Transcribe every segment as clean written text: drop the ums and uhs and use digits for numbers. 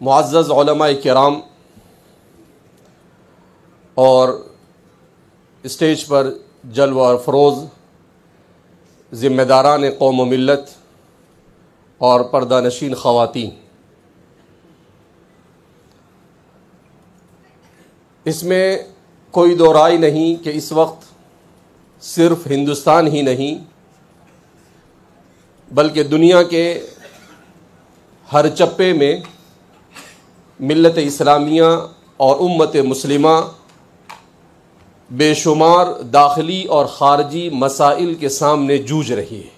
मुअज़्ज़ज़ उलमा किराम और स्टेज पर जलवा और फरोज़ ज़िम्मेदारान कौम व मिल्लत और पर्दानशीन ख़वातीन, इसमें कोई दो राय नहीं कि इस वक्त सिर्फ़ हिंदुस्तान ही नहीं बल्कि दुनिया के हर चप्पे में मिल्लत इस्लामिया और उम्मत मुस्लिमा बेशुमार दाखिली और ख़ारजी मसाइल के सामने जूझ रही है।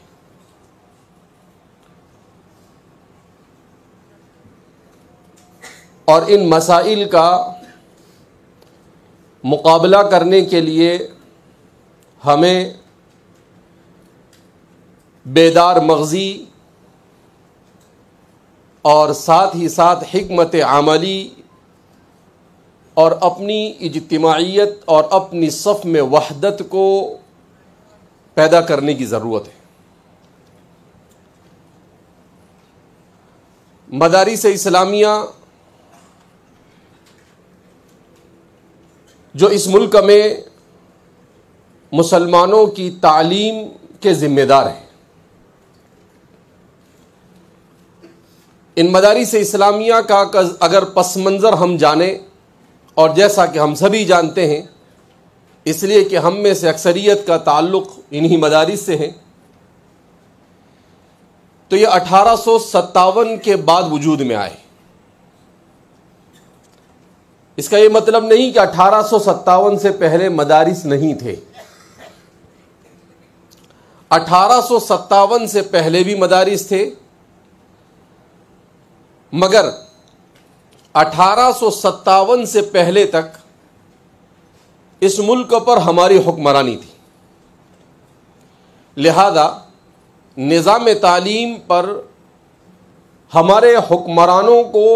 और इन मसाइल का मुकाबला करने के लिए हमें बेदार मग़ज़ी और साथ ही साथ हिकमत आमली और अपनी इज्तिमाइयत और अपनी सफ़ में वहदत को पैदा करने की ज़रूरत है। मदारिस इस्लामिया जो इस मुल्क में मुसलमानों की तालीम के ज़िम्मेदार हैं, इन मदारिस इस्लामिया का अगर पस मंज़र हम जानें, और जैसा कि हम सभी जानते हैं इसलिए कि हम में से अक्सरियत का ताल्लुक़ इन्हीं मदारिस से है, तो ये 1857 के बाद वजूद में आए। इसका ये मतलब नहीं कि 1857 से पहले मदारिस नहीं थे। 1857 से पहले भी मदारिस थे, मगर 1857 से पहले तक इस मुल्क पर हमारी हुक्मरानी थी। लिहाजा निज़ाम तालीम पर हमारे हुक्मरानों को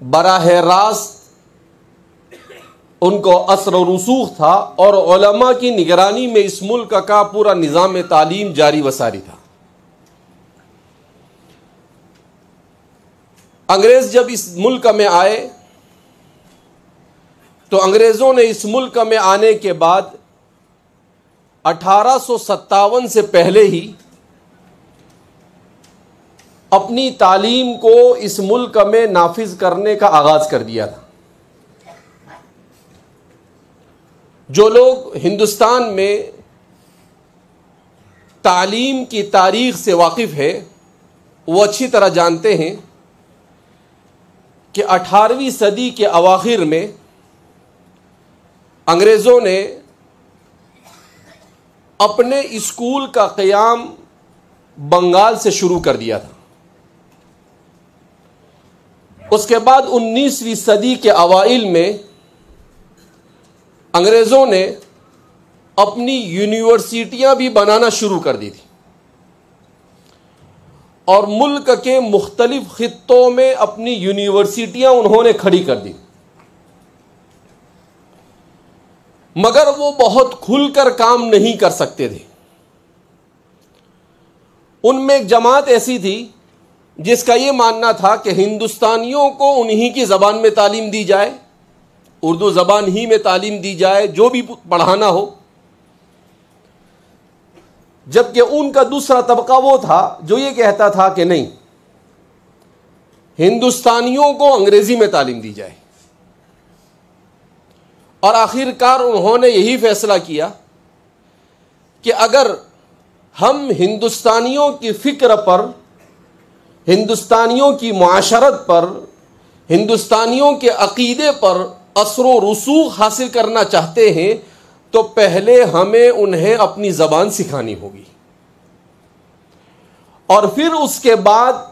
बराह रास्त उनको असर व रसूख था और उलमा की निगरानी में इस मुल्क का पूरा निज़ाम तालीम जारी वसारी था। अंग्रेज़ जब इस मुल्क में आए तो अंग्रेज़ों ने इस मुल्क में आने के बाद 1857 से पहले ही अपनी तालीम को इस मुल्क में नाफिज करने का आगाज़ कर दिया था। जो लोग हिंदुस्तान में तालीम की तारीख़ से वाकिफ़ है वो अच्छी तरह जानते हैं कि 18वीं सदी के अवाखिर में अंग्रेज़ों ने अपने स्कूल का क़याम बंगाल से शुरू कर दिया था। उसके बाद 19वीं सदी के अवाइल में अंग्रेज़ों ने अपनी यूनिवर्सिटियां भी बनाना शुरू कर दी थी और मुल्क के मुख्तलिफ खित्तों में अपनी यूनिवर्सिटियां उन्होंने खड़ी कर दी, मगर वो बहुत खुलकर काम नहीं कर सकते थे। उनमें एक जमात ऐसी थी जिसका ये मानना था कि हिंदुस्तानियों को उन्हीं की ज़बान में तालीम दी जाए, उर्दू ज़बान ही में तालीम दी जाए जो भी पढ़ाना हो, जबकि उनका दूसरा तबका वो था जो ये कहता था कि नहीं, हिंदुस्तानियों को अंग्रेज़ी में तालीम दी जाए। और आखिरकार उन्होंने यही फैसला किया कि अगर हम हिंदुस्तानियों की फ़िक्र पर, हिंदुस्तानियों की मुआशरत पर, हिंदुस्तानियों के अक़ीदे पर असर व रसूख हासिल करना चाहते हैं तो पहले हमें उन्हें अपनी ज़बान सिखानी होगी और फिर उसके बाद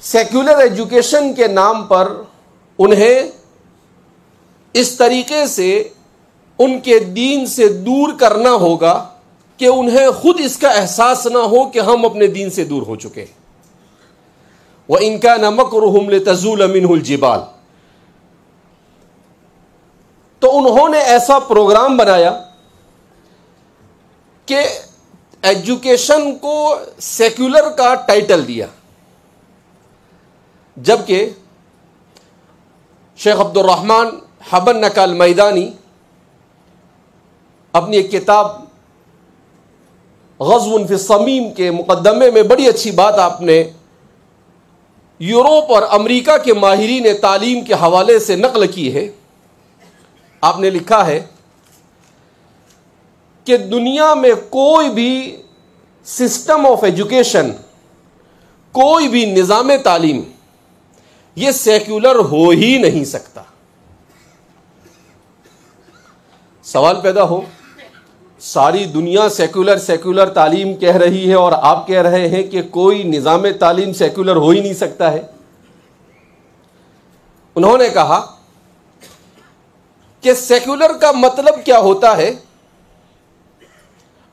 सेक्युलर एजुकेशन के नाम पर उन्हें इस तरीके से उनके दीन से दूर करना होगा कि उन्हें खुद इसका एहसास ना हो कि हम अपने दीन से दूर हो चुके हैं। व इनका मकरुहुम लितज़ूल मिन्हुल जिबाल, तो उन्होंने ऐसा प्रोग्राम बनाया कि एजुकेशन को सेक्युलर का टाइटल दिया, जबकि शेख अब्दुल रहमान हबन नकाल मैदानी अपनी एक किताब ग़ज़्वुन फ़ी समीम के मुक़द्दमे में बड़ी अच्छी बात आपने यूरोप और अमेरिका के माहिरीन तालीम के हवाले से नक़ल की है। आपने लिखा है कि दुनिया में कोई भी सिस्टम ऑफ एजुकेशन, कोई भी निज़ाम तालीम ये सेक्युलर हो ही नहीं सकता। सवाल पैदा हो, सारी दुनिया सेक्युलर सेक्युलर तालीम कह रही है और आप कह रहे हैं कि कोई निज़ाम तालीम सेक्युलर हो ही नहीं सकता है। उन्होंने कहा कि सेक्युलर का मतलब क्या होता है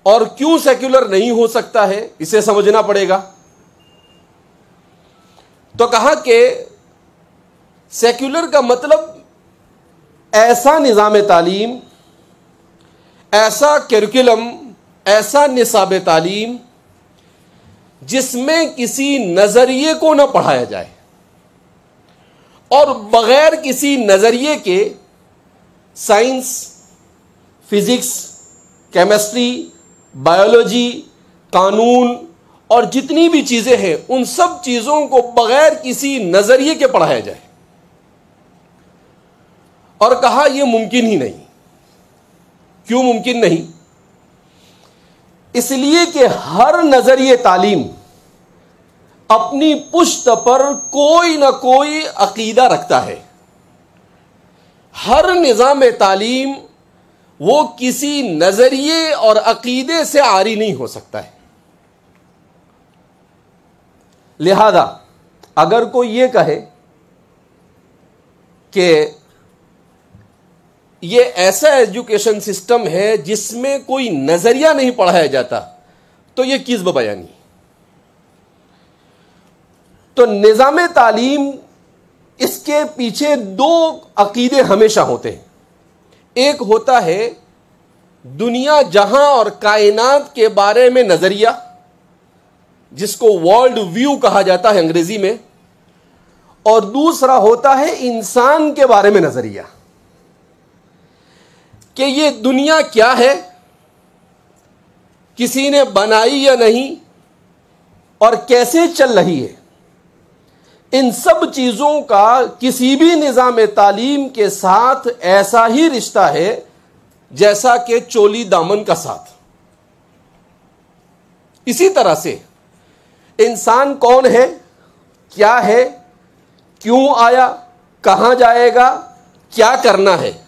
और क्यों सेक्युलर नहीं हो सकता है, इसे समझना पड़ेगा। तो कहा कि सेक्युलर का मतलब ऐसा निज़ाम तालीम, ऐसा करिकुलम, ऐसा निसाब तालीम जिसमें किसी नज़रिए को न पढ़ाया जाए और बग़ैर किसी नज़रिए के साइंस, फिज़िक्स, केमिस्ट्री, बायोलॉजी, कानून और जितनी भी चीज़ें हैं उन सब चीज़ों को बग़ैर किसी नज़रिए के पढ़ाया जाए। और कहा यह मुमकिन ही नहीं। क्यों मुमकिन नहीं? इसलिए कि हर नजरिए तालीम अपनी पुश्त पर कोई ना कोई अकीदा रखता है। हर निज़ाम तालीम वो किसी नजरिए और अकीदे से आरी नहीं हो सकता है। लिहाजा अगर कोई ये कहे कि ये ऐसा एजुकेशन सिस्टम है जिसमें कोई नजरिया नहीं पढ़ाया जाता, तो ये किज़्ब बयानी। तो निज़ाम तालीम, इसके पीछे दो अकीदे हमेशा होते हैं। एक होता है दुनिया जहां और कायनात के बारे में नजरिया, जिसको वर्ल्ड व्यू कहा जाता है अंग्रेजी में, और दूसरा होता है इंसान के बारे में नजरिया कि ये दुनिया क्या है, किसी ने बनाई या नहीं, और कैसे चल रही है। इन सब चीजों का किसी भी निज़ाम तालीम के साथ ऐसा ही रिश्ता है जैसा कि चोली दामन का साथ। इसी तरह से इंसान कौन है, क्या है, क्यों आया, कहां जाएगा, क्या करना है,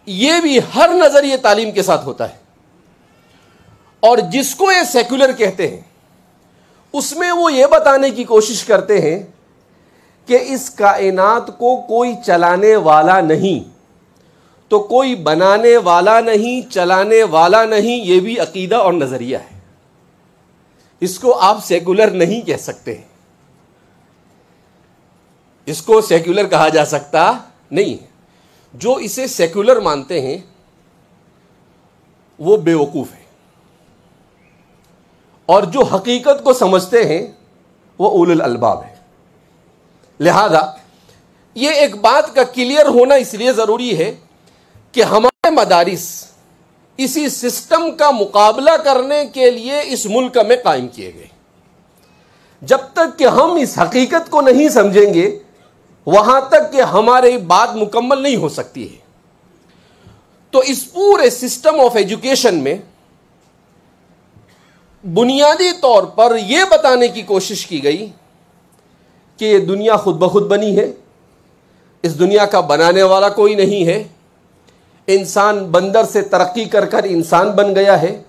यह भी हर नजरिए तालीम के साथ होता है। और जिसको ये सेक्युलर कहते हैं उसमें वो ये बताने की कोशिश करते हैं कि इस कायनात को कोई चलाने वाला नहीं, तो कोई बनाने वाला नहीं, चलाने वाला नहीं, ये भी अकीदा और नजरिया है। इसको आप सेक्युलर नहीं कह सकते, इसको सेक्युलर कहा जा सकता नहीं। जो इसे सेक्युलर मानते हैं वो बेवकूफ है, और जो हकीकत को समझते हैं वो उलुल अलबाब है। लिहाजा ये एक बात का क्लियर होना इसलिए ज़रूरी है कि हमारे मदारिस इसी सिस्टम का मुकाबला करने के लिए इस मुल्क में कायम किए गए। जब तक कि हम इस हकीकत को नहीं समझेंगे वहां तक कि हमारी बात मुकम्मल नहीं हो सकती है। तो इस पूरे सिस्टम ऑफ एजुकेशन में बुनियादी तौर पर यह बताने की कोशिश की गई कि ये दुनिया खुद ब खुद बनी है, इस दुनिया का बनाने वाला कोई नहीं है, इंसान बंदर से तरक्की कर कर इंसान बन गया है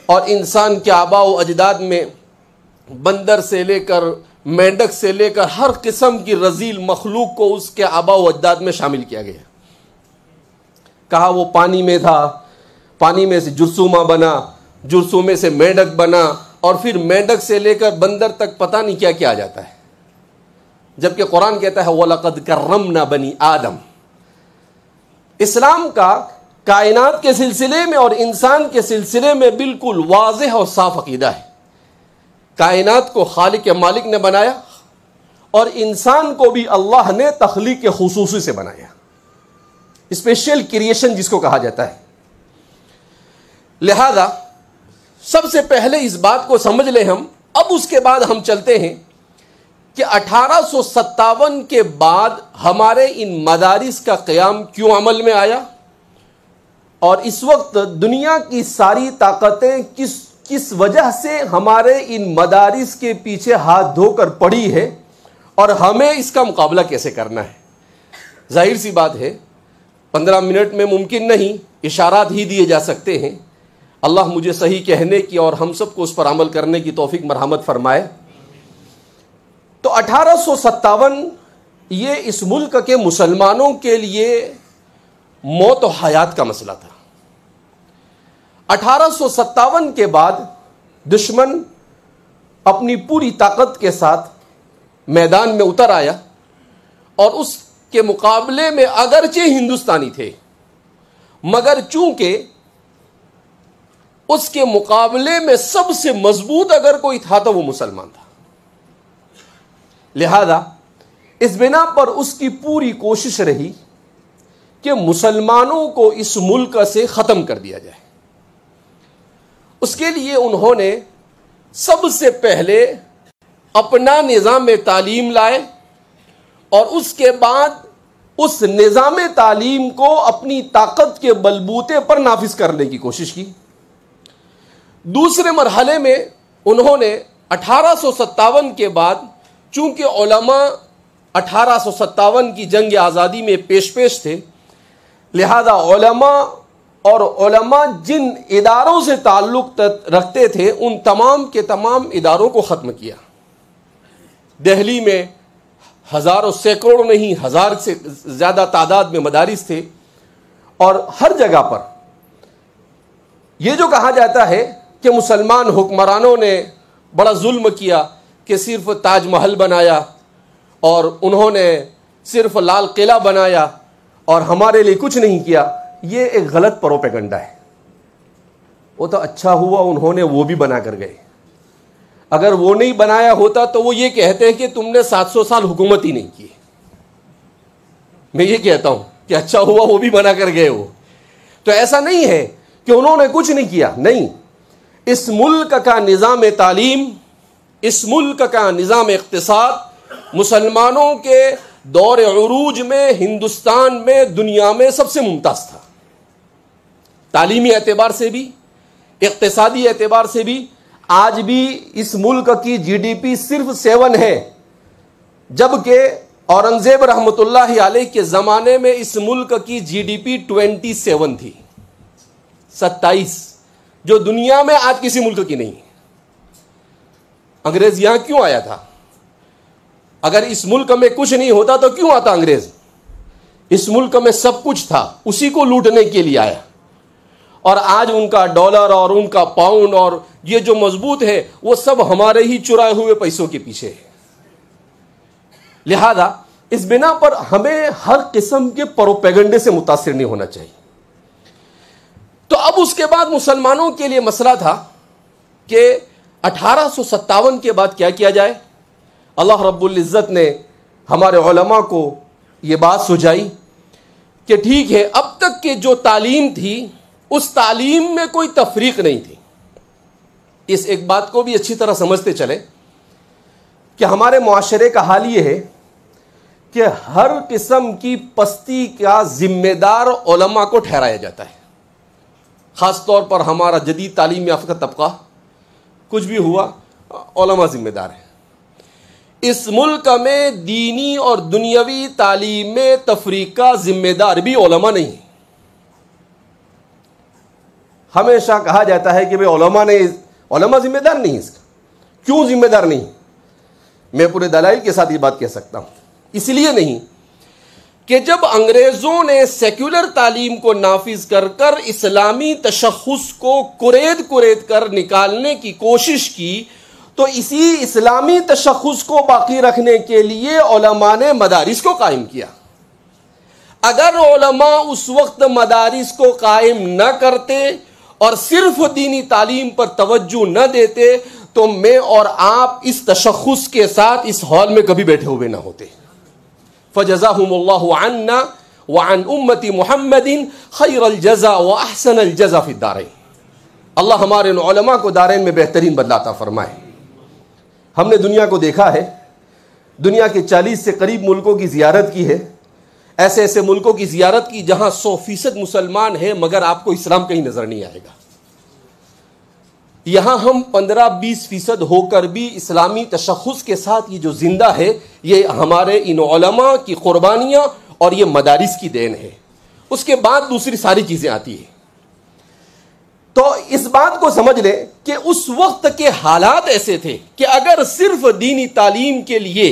और इंसान के आबा व अजदाद में बंदर से लेकर मेंढक से लेकर हर किस्म की रजील मखलूक को उसके आबा व अजदाद में शामिल किया गया। कहा वो पानी में था, पानी में से जुर्सुमा बना, जुर्सुमे से मेंढक बना और फिर मेंढक से लेकर बंदर तक पता नहीं क्या क्या आ जाता है। जबकि कुरान कहता है वलक़द कर्रमना बनी आदम। इस्लाम का कायनात के सिलसिले में और इंसान के सिलसिले में बिल्कुल वाज़ेह और साफ अकीदा है। कायनात को खालिक के मालिक ने बनाया और इंसान को भी अल्लाह ने तख्लीक के खुसूसी से बनाया, स्पेशल क्रिएशन जिसको कहा जाता है। लिहाजा सबसे पहले इस बात को समझ लें हम, अब उसके बाद हम चलते हैं कि 1857 के बाद हमारे इन मदारिस का क़याम क्यों अमल में आया और इस वक्त दुनिया की सारी ताकतें किस वजह से हमारे इन मदारिस के पीछे हाथ धोकर पड़ी है और हमें इसका मुकाबला कैसे करना है। जाहिर सी बात है 15 मिनट में मुमकिन नहीं, इशारात ही दिए जा सकते हैं। अल्लाह मुझे सही कहने की और हम सबको उस पर अमल करने की तौफीक मरहमत फरमाए। तो 1857 ये इस मुल्क के मुसलमानों के लिए मौत और हयात का मसला था। 1857 के बाद दुश्मन अपनी पूरी ताकत के साथ मैदान में उतर आया और उसके मुकाबले में अगरचे हिंदुस्तानी थे, मगर चूंकि उसके मुकाबले में सबसे मजबूत अगर कोई था तो वो मुसलमान था। लिहाजा इस बिना पर उसकी पूरी कोशिश रही कि मुसलमानों को इस मुल्क से ख़त्म कर दिया जाए। उसके लिए उन्होंने सबसे पहले अपना निज़ाम तालीम लाए और उसके बाद उस निज़ाम तालीम को अपनी ताकत के बलबूते पर नाफिज करने की कोशिश की। दूसरे मरहले में उन्होंने 1857 के बाद, चूंकि उलमा 1857 की जंग आज़ादी में पेश थे, लिहाजा उलमा जिन इदारों से ताल्लुक़ रखते थे उन तमाम के तमाम इदारों को ख़त्म किया। दिल्ली में हज़ारों सैकड़ों नहीं, हज़ार से ज़्यादा तादाद में मदारिस थे और हर जगह पर यह जो कहा जाता है कि मुसलमान हुक्मरानों ने बड़ा जुल्म किया कि सिर्फ ताजमहल बनाया और उन्होंने सिर्फ लाल किला बनाया और हमारे लिए कुछ नहीं किया, ये एक गलत प्रोपेगेंडा है। वो तो अच्छा हुआ उन्होंने वो भी बना कर गए। अगर वो नहीं बनाया होता तो वो ये कहते हैं कि तुमने 700 साल हुकूमत ही नहीं की। मैं ये कहता हूं कि अच्छा हुआ वो भी बना कर गए हो। तो ऐसा नहीं है कि उन्होंने कुछ नहीं किया, नहीं। इस मुल्क का निज़ाम तालीम, इस मुल्क का निज़ाम इक़्तिसाद मुसलमानों के दौर उरूज में हिंदुस्तान में दुनिया में सबसे मुमताज़ था। तालीमी एतबार से भी, इक़्तिसादी एतबार से भी। आज भी इस मुल्क की GDP सिर्फ 7 है, जबकि औरंगज़ेब रहमतुल्लाहि अलैह के ज़माने में इस मुल्क की GDP 27 थी, 27, जो दुनिया में आज किसी मुल्क की नहीं। अंग्रेज यहां क्यों आया था? अगर इस मुल्क में कुछ नहीं होता तो क्यों आता अंग्रेज? इस मुल्क में सब कुछ था, उसी को लूटने के लिए आया। और आज उनका डॉलर और उनका पाउंड और ये जो मजबूत है वो सब हमारे ही चुराए हुए पैसों के पीछे है। लिहाजा इस बिना पर हमें हर किस्म के प्रोपेगेंडे से मुतासिर नहीं होना चाहिए। तो अब उसके बाद मुसलमानों के लिए मसला था कि 1857 के बाद क्या किया जाए। अल्लाह रब्बुल इज़्ज़त ने हमारे उलमा को ये बात सुझाई कि ठीक है, अब तक के जो तालीम थी उस तालीम में कोई तफरीक नहीं थी। इस एक बात को भी अच्छी तरह समझते चले कि हमारे मुआशरे का हाल ये है कि हर किस्म की पस्ती का जिम्मेदार उलमा को ठहराया जाता है। ख़ास तौर पर हमारा जदीद तालीम याफ्ता तबका कुछ भी हुआ उलमा जिम्मेदार है। इस मुल्क में दीनी और दुनियावी तालीम में तफरीका जिम्मेदार भी उलमा नहीं है। हमेशा कहा जाता है कि भाई उलमा जिम्मेदार नहीं है। इसका क्यों जिम्मेदार नहीं? मैं पूरे दलाइल के साथ ये बात कह सकता हूं। इसलिए नहीं कि जब अंग्रेजों ने सेक्युलर तालीम को नाफिज कर कर इस्लामी तशख़्ख़ुस को कुरेद कर निकालने की कोशिश की, तो इसी इस्लामी तशख़्ख़ुस को बाकी रखने के लिए उलमा ने मदारिस को कायम किया। अगर उलमा उस वक्त मदारिस को कायम न करते और सिर्फ दीनी तालीम पर तवज्जो न देते, तो मैं और आप इस तशख़्ख़ुस के साथ इस हॉल में कभी बैठे हुए ना होते। फ़जज़ाहुमुल्लाहु अन्ना व अन उम्मती मुहम्मदिन खैरल जज़ा व अहसनल जज़ा फ़िद दारैन। अल्लाह हमारे उलमा को दारैन में बेहतरीन बदला अता फरमाए। हमने दुनिया को देखा है, दुनिया के 40 से करीब मुल्कों की ज़ियारत की है। ऐसे ऐसे मुल्कों की ज़ियारत की जहां 100% मुसलमान है, मगर आपको इस्लाम कहीं नजर नहीं आएगा। यहां हम 15-20% होकर भी इस्लामी तशख़्ख़ुस के साथ ये जो जिंदा है, ये हमारे इन उलमा की कुर्बानियां और ये मदारिस की देन है। उसके बाद दूसरी सारी चीजें आती है। तो इस बात को समझ लें कि उस वक्त के हालात ऐसे थे कि अगर सिर्फ दीनी तालीम के लिए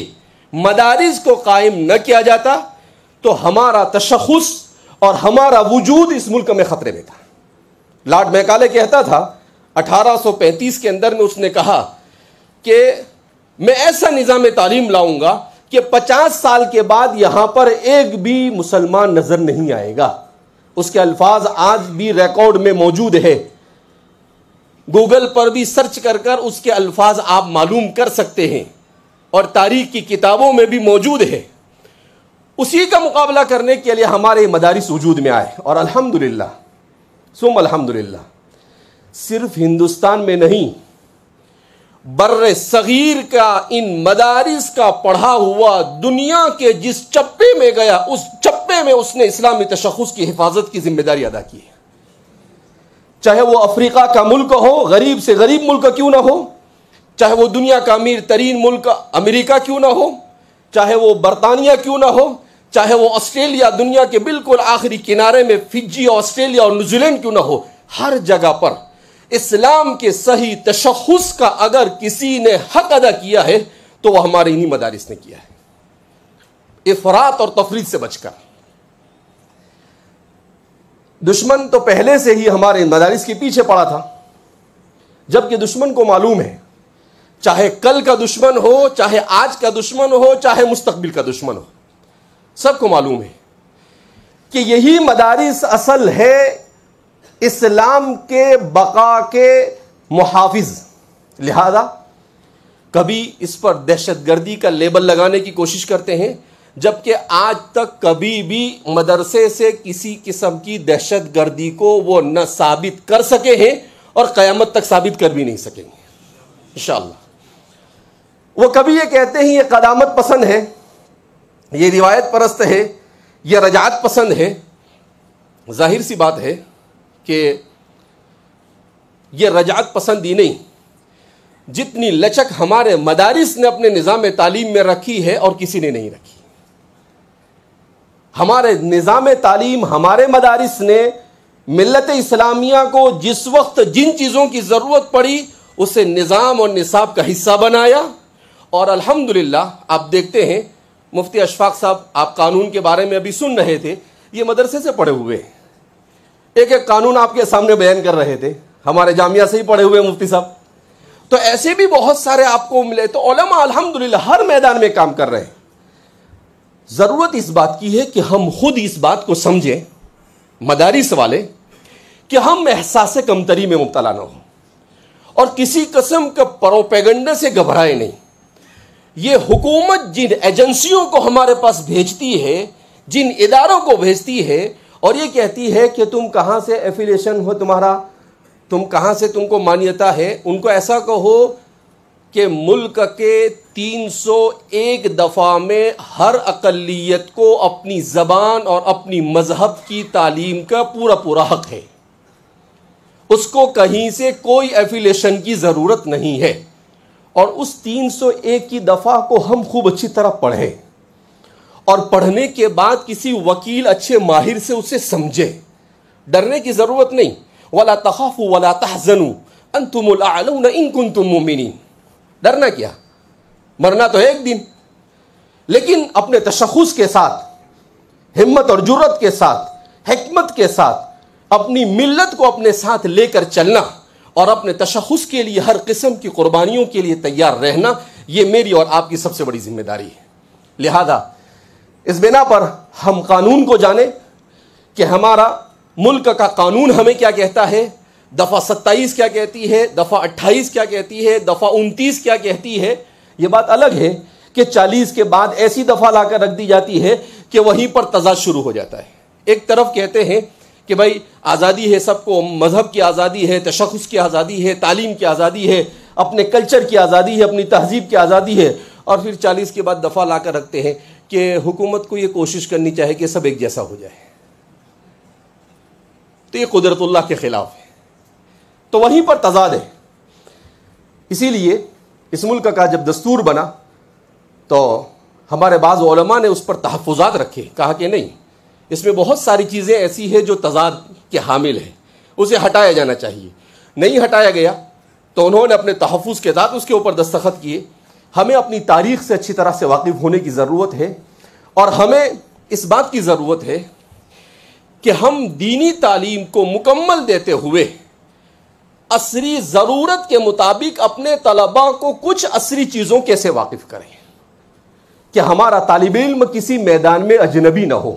मदारिस को कायम न किया जाता, तो हमारा तशख़्ख़ुस और हमारा वजूद इस मुल्क में खतरे में था। लॉर्ड मैकाले कहता था 1835 के अंदर में, उसने कहा कि मैं ऐसा निज़ाम तालीम लाऊंगा कि 50 साल के बाद यहां पर एक भी मुसलमान नजर नहीं आएगा। उसके अल्फाज आज भी रिकॉर्ड में मौजूद है। गूगल पर भी सर्च कर कर उसके अल्फाज आप मालूम कर सकते हैं और तारीख की किताबों में भी मौजूद है। उसी का मुकाबला करने के लिए हमारे मदारिस वजूद में आए और अल्हम्दुलिल्लाह सुम अल्हम्दुलिल्लाह, सिर्फ हिंदुस्तान में नहीं, बर्रे सगीर का इन मदारिस का पढ़ा हुआ दुनिया के जिस चप्पे में गया, उस चप्पे में उसने इस्लामी तशख़्ख़ुस की हिफाजत की जिम्मेदारी अदा की है। चाहे वो अफ्रीका का मुल्क हो, गरीब से गरीब मुल्क क्यों ना हो, चाहे वो दुनिया का अमीर तरीन मुल्क अमेरिका क्यों ना हो, चाहे वो बरतानिया क्यों ना हो, चाहे वो ऑस्ट्रेलिया, दुनिया के बिल्कुल आखिरी किनारे में फिजी, ऑस्ट्रेलिया और न्यूजीलैंड क्यों ना हो, हर जगह पर इस्लाम के सही तशख़्ख़ुस का अगर किसी ने हक अदा किया है तो वह हमारे इन्हीं मदारिस ने किया है, इफरात और तफरीद से बचकर। दुश्मन तो पहले से ही हमारे मदारिस के पीछे पड़ा था, जबकि दुश्मन को मालूम है, चाहे कल का दुश्मन हो, चाहे आज का दुश्मन हो, चाहे मुस्तकबिल का दुश्मन हो, सबको मालूम है कि यही मदारिस असल है इस्लाम के बका के मुहाफिज। लिहाजा कभी इस पर दहशतगर्दी का लेबल लगाने की कोशिश करते हैं, जबकि आज तक कभी भी मदरसे से किसी किस्म की दहशतगर्दी को वो न साबित कर सके हैं और क़यामत तक साबित कर भी नहीं सकेंगे इंशाअल्लाह। वो कभी ये कहते हैं ये क़दामत पसंद है, ये रिवायत परस्त है, ये रजात पसंद है। जाहिर सी बात है कि ये रजात पसंदी नहीं, जितनी लचक हमारे मदारिस ने अपने निज़ाम तालीम में रखी है और किसी ने नहीं रखी। हमारे निज़ाम तालीम, हमारे मदारिस ने मिल्लत इस्लामिया को जिस वक्त जिन चीज़ों की ज़रूरत पड़ी उसे निज़ाम और निसाब का हिस्सा बनाया। और अल्हम्दुलिल्लाह आप देखते हैं, मुफ्ती अशफाक साहब आप कानून के बारे में अभी सुन रहे थे, ये मदरसे से पढ़े हुए हैं, एक एक कानून आपके सामने बयान कर रहे थे, हमारे जामिया से ही पढ़े हुए मुफ्ती साहब। तो ऐसे भी बहुत सारे आपको मिले। तो उलमा अल्हम्दुलिल्लाह हर मैदान में काम कर रहे हैं। जरूरत इस बात की है कि हम खुद इस बात को समझें, मदारिस वाले, कि हम एहसास कमतरी में मुब्तला ना हो और किसी किस्म के प्रोपेगेंडा से घबराए नहीं। ये हुकूमत जिन एजेंसियों को हमारे पास भेजती है, जिन इदारों को भेजती है और ये कहती है कि तुम कहाँ से एफिलिएशन हो, तुम्हारा तुम कहाँ से, तुमको मान्यता है, उनको ऐसा कहो कि मुल्क के 301 दफ़ा में हर अक़लियत को अपनी ज़बान और अपनी मज़हब की तालीम का पूरा पूरा हक है। उसको कहीं से कोई एफिलिएशन की ज़रूरत नहीं है। और उस 301 की दफ़ा को हम खूब अच्छी तरह पढ़ें और पढ़ने के बाद किसी वकील अच्छे माहिर से उसे समझें। डरने की ज़रूरत नहीं। वला तखाफू वला तहज़नू अंतुमुल अअलून इन कुंतुम मुमिनीन। डरना क्या, मरना तो है एक दिन, लेकिन अपने तशख़्ख़ुस के साथ, हिम्मत और जुर्रत के साथ, हिकमत के साथ अपनी मिल्लत को अपने साथ लेकर चलना और अपने तशख़्ख़ुस के लिए हर किस्म की कुर्बानियों के लिए तैयार रहना, ये मेरी और आपकी सबसे बड़ी जिम्मेदारी है। लिहाजा इस बिना पर हम कानून को जाने कि हमारा मुल्क का कानून हमें क्या कहता है, दफ़ा 27 क्या कहती है, दफ़ा 28 क्या कहती है, दफ़ा 29 क्या कहती है। ये बात अलग है कि 40 के बाद ऐसी दफ़ा लाकर रख दी जाती है कि वहीं पर तज़ाद शुरू हो जाता है। एक तरफ कहते हैं कि भाई आज़ादी है सबको, मज़हब की आज़ादी है, तशख़्ख़ुस की आज़ादी है, तालीम की आज़ादी है, अपने कल्चर की आज़ादी है, अपनी तहज़ीब की आज़ादी है, और फिर 40 के बाद दफ़ा लाकर रखते हैं कि हुकूमत को ये कोशिश करनी चाहिए कि सब एक जैसा हो जाए। तो ये कुदरतुल्लाह के ख़िलाफ़ है, तो वहीं पर तज़ाद है। इसीलिए इस मुल्क का जब दस्तूर बना तो हमारे बाज़ उलमा ने उस पर तहफ़्फ़ुज़ात रखे, कहा कि नहीं, इसमें बहुत सारी चीज़ें ऐसी हैं जो तज़ाद के हामिल हैं, उसे हटाया जाना चाहिए। नहीं हटाया गया तो उन्होंने अपने तहफ़्फ़ुज़ के साथ उसके ऊपर दस्तखत किए। हमें अपनी तारीख़ से अच्छी तरह से वाकिफ़ होने की ज़रूरत है और हमें इस बात की ज़रूरत है कि हम दीनी तालीम को मुकम्मल देते हुए असरी ज़रूरत के मुताबिक अपने तलबा को कुछ असरी चीज़ों के से वाकिफ़ करें कि हमारा तालिब इल्म किसी मैदान में अजनबी ना हो,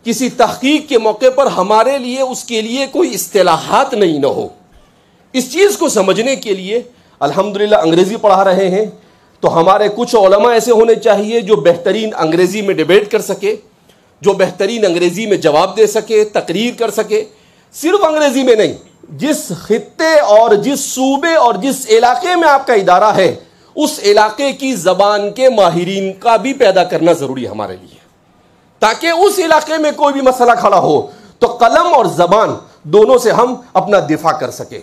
किसी तहकीक के मौके पर हमारे लिए उसके लिए कोई इस्तिलाहात नहीं ना हो। इस चीज़ को समझने के लिए अल्हम्दुलिल्लाह अंग्रेज़ी पढ़ा रहे हैं, तो हमारे कुछ उलमा ऐसे होने चाहिए जो बेहतरीन अंग्रेज़ी में डिबेट कर सके, जो बेहतरीन अंग्रेज़ी में जवाब दे सके, तकरीर कर सके। सिर्फ अंग्रेज़ी में नहीं, जिस खित्ते और जिस सूबे और जिस इलाके में आपका इदारा है उस इलाके की ज़बान के माहिरीन का भी पैदा करना ज़रूरी है हमारे लिए, ताकि उस इलाके में कोई भी मसला खड़ा हो तो कलम और ज़बान दोनों से हम अपना दिफा कर सकें।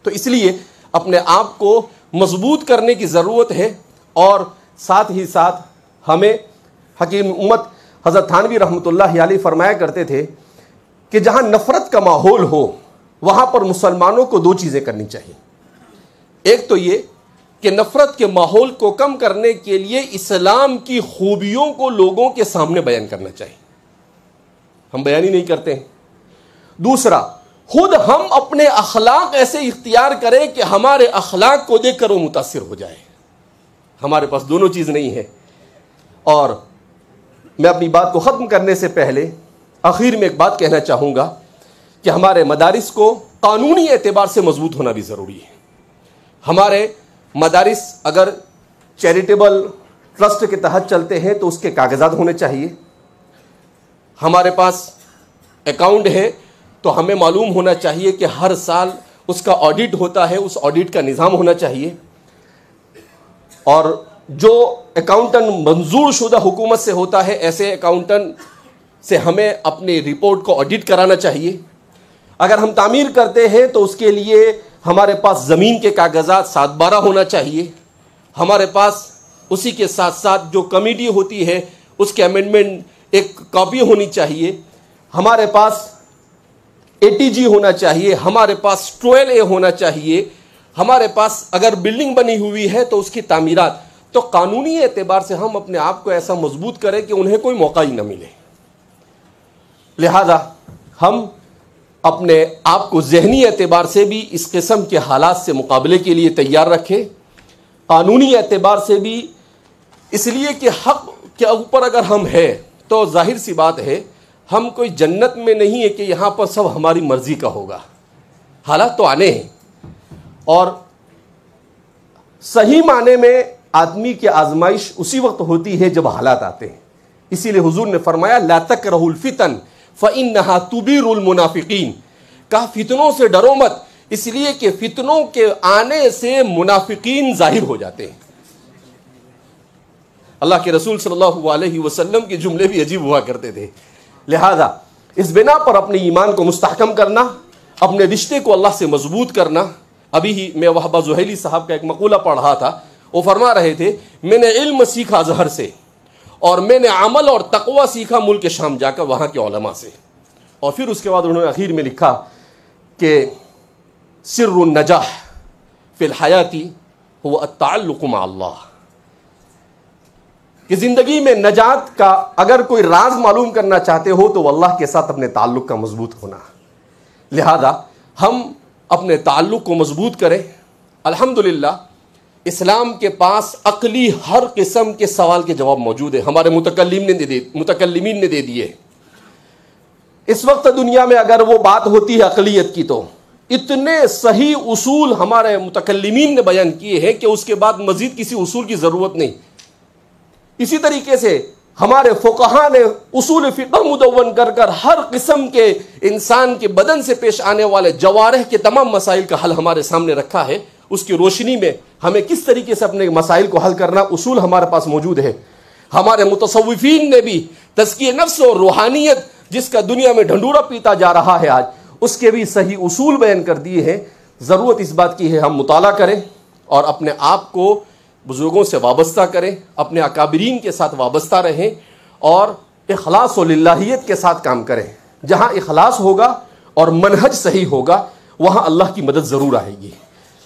तो इसलिए अपने आप को मजबूत करने की ज़रूरत है और साथ ही साथ हमें हकीम उम्मत हज़रत थानवी रहमतुल्लाह अलैह फरमाया करते थे कि जहाँ नफ़रत का माहौल हो वहाँ पर मुसलमानों को दो चीज़ें करनी चाहिए। एक तो ये कि नफ़रत के माहौल को कम करने के लिए इस्लाम की खूबियों को लोगों के सामने बयान करना चाहिए, हम बयान ही नहीं करते हैं। दूसरा, खुद हम अपने अखलाक ऐसे इख्तियार करें कि हमारे अखलाक को देखकर वो मुतासिर हो जाए। हमारे पास दोनों चीज़ नहीं है। और मैं अपनी बात को ख़त्म करने से पहले आखिर में एक बात कहना चाहूँगा कि हमारे मदारिस को कानूनी एतबार से मजबूत होना भी ज़रूरी है। हमारे मदारिस अगर चैरिटेबल ट्रस्ट के तहत चलते हैं तो उसके कागजात होने चाहिए। हमारे पास अकाउंट है तो हमें मालूम होना चाहिए कि हर साल उसका ऑडिट होता है, उस ऑडिट का निज़ाम होना चाहिए। और जो अकाउंटेंट मंजूर शुदा हुकूमत से होता है, ऐसे अकाउंटेंट से हमें अपनी रिपोर्ट को ऑडिट कराना चाहिए। अगर हम तामीर करते हैं तो उसके लिए हमारे पास ज़मीन के कागजात 7/12 होना चाहिए। हमारे पास उसी के साथ साथ जो कमेटी होती है उसके अमेंडमेंट एक कॉपी होनी चाहिए। हमारे पास ATG होना चाहिए, हमारे पास 12A होना चाहिए। हमारे पास अगर बिल्डिंग बनी हुई है तो उसकी तामीरात। तो कानूनी एतबार से हम अपने आप को ऐसा मजबूत करें कि उन्हें कोई मौका ही न मिले। लिहाजा हम अपने आप को ज़हनी एतबार से भी इस किस्म के हालात से मुकाबले के लिए तैयार रखें, कानूनी एतबार से भी, इसलिए कि हक़ के ऊपर अगर हम हैं तो जाहिर सी बात है हम कोई जन्नत में नहीं है कि यहाँ पर सब हमारी मर्ज़ी का होगा। हालात तो आने हैं और सही माने में आदमी की आजमाइश उसी वक्त होती है जब हालात आते हैं। इसीलिए हुजूर ने फरमाया ला तकरहुल फितन फ़इन्नहा तुबीरुल मुनाफिकीन, कहा फितनों से डरो मत, इसलिए कि फितनों के आने से मुनाफिकीन जाहिर हो जाते हैं। अल्लाह के रसूल सल्लल्लाहु अलैहि वसल्लम के जुमले भी अजीब हुआ करते थे। लिहाजा इस बिना पर अपने ईमान को मुस्तहकम करना, अपने रिश्ते को अल्लाह से मजबूत करना। अभी ही मैं वहबा जुहैली साहब का एक मकूला पढ़ रहा था, वो फरमा रहे थे, मैंने इल्म सीखा अजहर से और मैंने अमल और तकवा सीखा मुल्क शाम जाकर वहाँ के उलमा से। और फिर उसके बाद उन्होंने आखिर में लिखा कि सिर्रुन नजाह फिल हयाती हुवा अत्ताल्लुक़ु मा अल्लाह, कि जिंदगी में नजात का अगर कोई राज मालूम करना चाहते हो तो अल्लाह के साथ अपने ताल्लुक का मजबूत होना। लिहाजा हम अपने ताल्लुक को मजबूत करें। अल्हम्दुलिल्लाह इस्लाम के पास अक्ली हर किस्म के सवाल के जवाब मौजूद है, हमारे मुतकल्लिमीन ने दे दिए। इस वक्त दुनिया में अगर वो बात होती है अक़लियत की, तो इतने सही उसूल हमारे मुतकल्लिमीन ने बयान किए हैं कि उसके बाद मजीद किसी उसूल की ज़रूरत नहीं। इसी तरीके से हमारे फ़ुक़हा ने उसूल फ़िक़्ह मुदव्वन कर कर हर किस्म के इंसान के बदन से पेश आने वाले जवारह के तमाम मसाइल का हल हमारे सामने रखा है। उसकी रोशनी में हमें किस तरीके से अपने मसाइल को हल करना, उसूल हमारे पास मौजूद है। हमारे मुतसव्विफ़ीन ने भी तज़किये नफ्स और रूहानियत, जिसका दुनिया में ढंढूरा पीता जा रहा है आज, उसके भी सही उसूल बयान कर दिए हैं। ज़रूरत इस बात की है हम मुताला करें और अपने आप को बुज़ुर्गों से वाबस्ता करें, अपने अकाबिरीन के साथ वाबस्ता रहें और इखलास व लिल्लाहियत के साथ काम करें। जहाँ इखलास होगा और मनहज सही होगा वहाँ अल्लाह की मदद ज़रूर आएगी।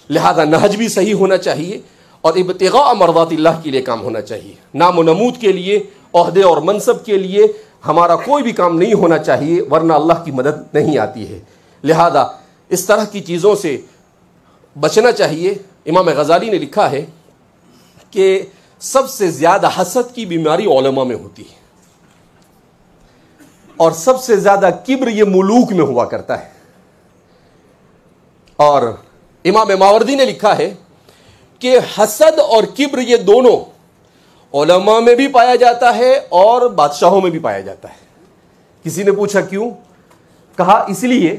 लिहाजा नहज भी सही होना चाहिए और इब्तिगा मर्दातिल्लाह के लिए काम होना चाहिए। नाम व नमूद के लिए, ओहदे और मनसब के लिए हमारा कोई भी काम नहीं होना चाहिए, वरना अल्लाह की मदद नहीं आती है। लिहाजा इस तरह की चीज़ों से बचना चाहिए। इमाम गज़ाली ने लिखा है कि सबसे ज़्यादा हसद की बीमारी उलमा में होती है और सबसे ज़्यादा किब्र ये मुलूक में हुआ करता है। और इमाम मावर्दी ने लिखा है कि हसद और किब्र ये दोनों उलमा में भी पाया जाता है और बादशाहों में भी पाया जाता है। किसी ने पूछा क्यों? कहा इसलिए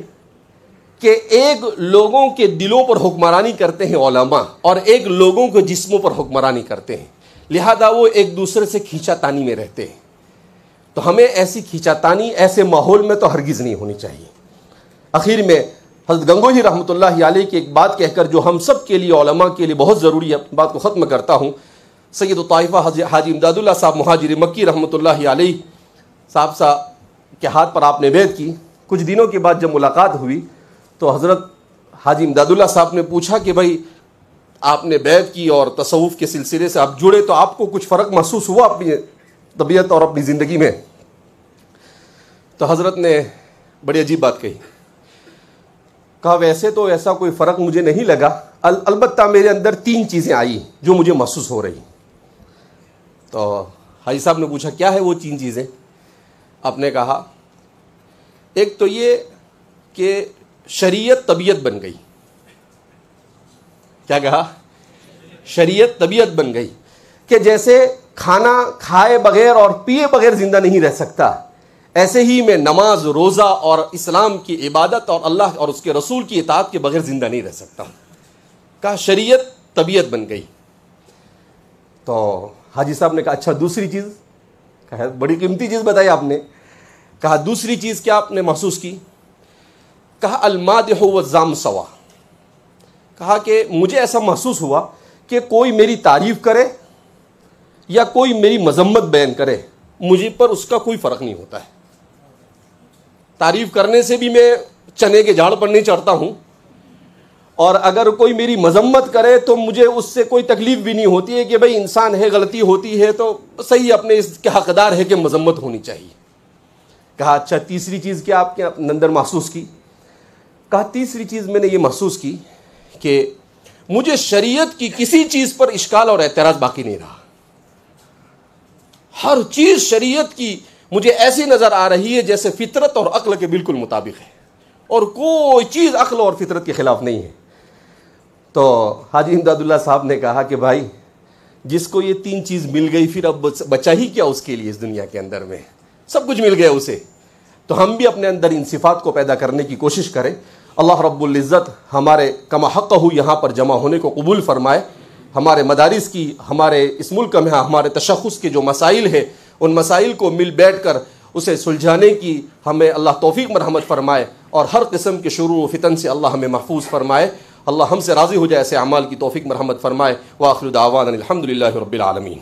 कि एक लोगों के दिलों पर हुक्मरानी करते हैं उलमा और एक लोगों के जिस्मों पर हुक्मरानी करते हैं। लिहाजा वो एक दूसरे से खींचातानी में रहते हैं। तो हमें ऐसी खींचातानी ऐसे माहौल में तो हरगिज़ नहीं होनी चाहिए। आखिर में हज़रत गंगोही रहमतुल्लाहि अलैह की एक बात कहकर जो हम सब के लिए उलमा के लिए बहुत ज़रूरी है, बात को ख़त्म करता हूँ। सैयद ताइफ़ा हाजी इमदादुल्लाह साहब मुहाजिर मक्की रहमतुल्लाहि अलैह साहब के हाथ पर आपने बैत की। कुछ दिनों के बाद जब मुलाकात हुई तो हज़रत हाजी इमदादुल्लाह साहब ने पूछा कि भाई आपने बैत की और तसव्वुफ़ के सिलसिले से आप जुड़े, तो आपको कुछ फ़र्क महसूस हुआ अपनी तबीयत और अपनी ज़िंदगी में? तो हज़रत ने बड़ी अजीब बात कही। कहा वैसे तो ऐसा कोई फ़र्क मुझे नहीं लगा, अलबत्ता मेरे अंदर 3 चीज़ें आई जो मुझे महसूस हो रही। तो हाजी साहब ने पूछा क्या है वो 3 चीज़ें? आपने कहा एक तो ये कि शरीयत तबीयत बन गई। क्या कहा? शरीयत तबीयत बन गई कि जैसे खाना खाए बगैर और पिए बगैर जिंदा नहीं रह सकता, ऐसे ही मैं नमाज, रोज़ा और इस्लाम की इबादत और अल्लाह और उसके रसूल की इताअत के बगैर जिंदा नहीं रह सकता। कहा शरीयत तबीयत बन गई। तो हाजी साहब ने कहा अच्छा दूसरी चीज़? कहा बड़ी कीमती चीज़ बताई आपने। कहा दूसरी चीज़ क्या आपने महसूस की? कहा अलमादिहु वज़्ज़ाम सवा। कहा कि मुझे ऐसा महसूस हुआ कि कोई मेरी तारीफ़ करे या कोई मेरी मजम्मत बयान करे, मुझे पर उसका कोई फ़र्क नहीं होता है। तारीफ़ करने से भी मैं चने के झाड़ पर नहीं चढ़ता हूँ और अगर कोई मेरी मजम्मत करे तो मुझे उससे कोई तकलीफ़ भी नहीं होती है कि भाई इंसान है, गलती होती है तो सही अपने इसके हक़दार है कि मजम्मत होनी चाहिए। कहा अच्छा तीसरी चीज़ क्या आपके अंदर महसूस की? कहा तीसरी चीज़ मैंने ये महसूस की कि मुझे शरीयत की किसी चीज़ पर इश्काल और एतराज़ बाकी नहीं रहा। हर चीज़ शरीयत की मुझे ऐसी नज़र आ रही है जैसे फितरत और अक्ल के बिल्कुल मुताबिक है और कोई चीज़ अक्ल और फितरत के ख़िलाफ़ नहीं है। तो हाजी इमदादुल्लाह साहब ने कहा कि भाई जिसको ये 3 चीज़ मिल गई फिर अब बचा ही क्या उसके लिए इस दुनिया के अंदर में, सब कुछ मिल गया उसे। तो हम भी अपने अंदर इन सिफ़ात को पैदा करने की कोशिश करें। अल्लाह रब्बुल इज़्ज़त हमारे कमा हक़्क़हू यहाँ पर जमा होने को कबूल फ़रमाए। हमारे मदारिस की, हमारे इस मुल्क में हमारे तशख़्ख़ुस के जो मसाइल है उन मसाइल को मिल बैठ कर उसे सुलझाने की हमें अल्लाह तौफ़ीक़ मरहमत फ़रमाए और हर किस्म के शुरू व फितन से अल्लाह हमें महफूज फरमाए। अल्लाह हमसे राज़ी हो जाए, ऐसे अमाल की तौफीक मरहमत फरमाए। व आखिर दावाना अल्हम्दुलिल्लाहि रब्बिल आलमीन।